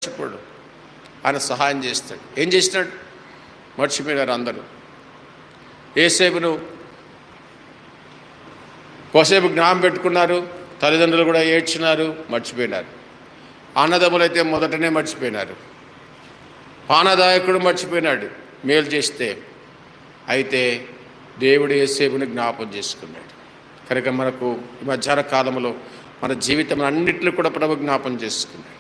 మర్చిపోడు, ఆయన సహాయం చేస్తాడు. ఏం చేసినాడు? మర్చిపోయినారు అందరూ. యేసేపును కోసేపు జ్ఞాపకం పెట్టుకున్నారు, తల్లిదండ్రులు కూడా ఏడ్చినారు, మర్చిపోయినారు. అన్నదమ్ములు అయితే మొదటనే మర్చిపోయినారు. పానదాయకుడు మర్చిపోయినాడు మేలు చేస్తే. అయితే దేవుడు యేసేపుని జ్ఞాపకం చేసుకున్నాడు. కనుక మనకు ఈ మధ్యాహ్న కాలంలో మన జీవితం అన్నింటినీ కూడా ప్రభు జ్ఞాపకం చేసుకున్నాడు.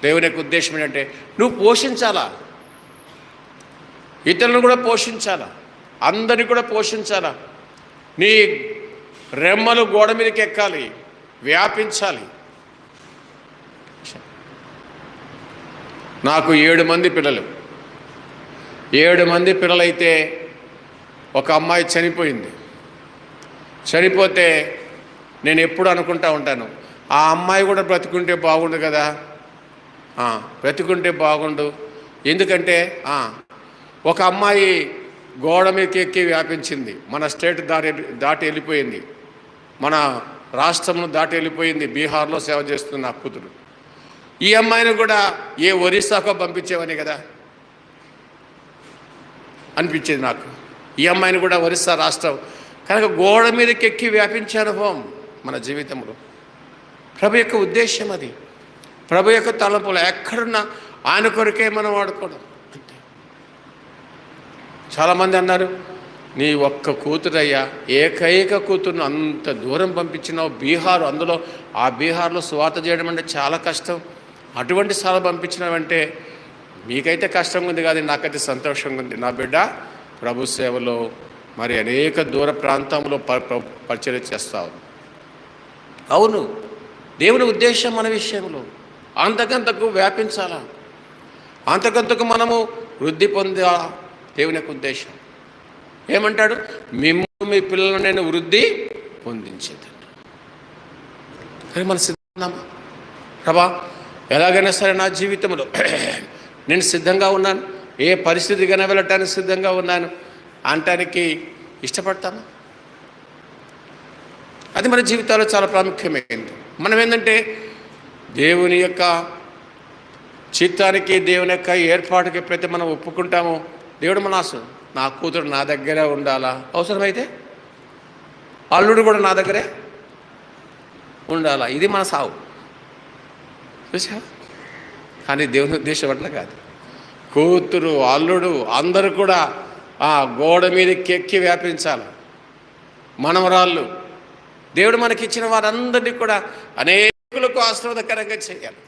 దేవుని యొక్క ఉద్దేశం ఏంటంటే నువ్వు పోషించాలా, ఇతరులను కూడా పోషించాలా, అందరినీ కూడా పోషించాలా. నీ రెమ్మలు గోడ మీదకి ఎక్కాలి, వ్యాపించాలి. నాకు 7 మంది పిల్లలు. 7 మంది పిల్లలైతే ఒక అమ్మాయి చనిపోయింది. చనిపోతే నేను ఎప్పుడు అనుకుంటా ఉంటాను, ఆ అమ్మాయి కూడా బ్రతుకుంటే బాగుండు కదా, బ్రతుకుంటే బాగుండు. ఎందుకంటే ఒక అమ్మాయి గోడ మీదకి ఎక్కి వ్యాపించింది, మన స్టేట్ దాటి వెళ్ళిపోయింది, మన రాష్ట్రంను దాటి వెళ్ళిపోయింది, బీహార్లో సేవ చేస్తుంది నా కూతురు. ఈ అమ్మాయిని కూడా ఏ ఒరిస్సాకో పంపించేవని కదా అనిపించేది నాకు. ఈ అమ్మాయిని కూడా ఒరిస్సా రాష్ట్రం. కనుక గోడ మీదకి ఎక్కి వ్యాపించే అనుభవం మన జీవితంలో. ప్రభు యొక్క ఉద్దేశం అది, ప్రభు యొక్క తలంపులు. ఎక్కడున్నా ఆయన కొరకే మనం వాడుకోవడం అంతే. చాలామంది అన్నారు, నీ ఒక్క కూతురయ్యా, ఏకైక కూతురును అంత దూరం పంపించినావు బీహారు, అందులో ఆ బీహార్లో సువార్త చేయడం అంటే చాలా కష్టం, అటువంటి స్థలం పంపించినావంటే మీకైతే కష్టంగా ఉంది కాదు, నాకైతే సంతోషంగా ఉంది. నా బిడ్డ ప్రభు సేవలో మరి అనేక దూర ప్రాంతంలో పరిచయం చేస్తావు. అవును, దేవుని ఉద్దేశం మన విషయంలో అంతకంతకు వ్యాపించాలా, అంతకంతకు మనము వృద్ధి పొందా. దేవుని యొక్క ఉద్దేశం ఏమంటాడు? మిమ్మల్ని మీ పిల్లలను నేను వృద్ధి పొందించేదండి. కానీ మన సిద్ధమా? ప్రభా ఎలాగైనా సరే నా జీవితంలో నేను సిద్ధంగా ఉన్నాను, ఏ పరిస్థితికైనా వెళ్ళటానికి సిద్ధంగా ఉన్నాను అనటానికి ఇష్టపడతామా? అది మన జీవితాల్లో చాలా ప్రాముఖ్యమైనది. మనం ఏంటంటే దేవుని యొక్క చిత్తానికి, దేవుని యొక్క ఏర్పాటుకి ప్రతి మనం ఒప్పుకుంటాము. దేవుడు మన ఆశ, నా కూతురు నా దగ్గరే ఉండాలా, అవసరమైతే అల్లుడు కూడా నా దగ్గరే ఉండాలా, ఇది మన సావు. చూసా? కానీ దేవుని ఉద్దేశం అట్లా కాదు. కూతురు, అల్లుడు అందరూ కూడా ఆ గోడ మీదకి ఎక్కి వ్యాపించాలి. మనవరాళ్ళు, దేవుడు మనకిచ్చిన వారందరినీ కూడా అనేకులకు ఆశీర్వాదకరంగా చేయాలి.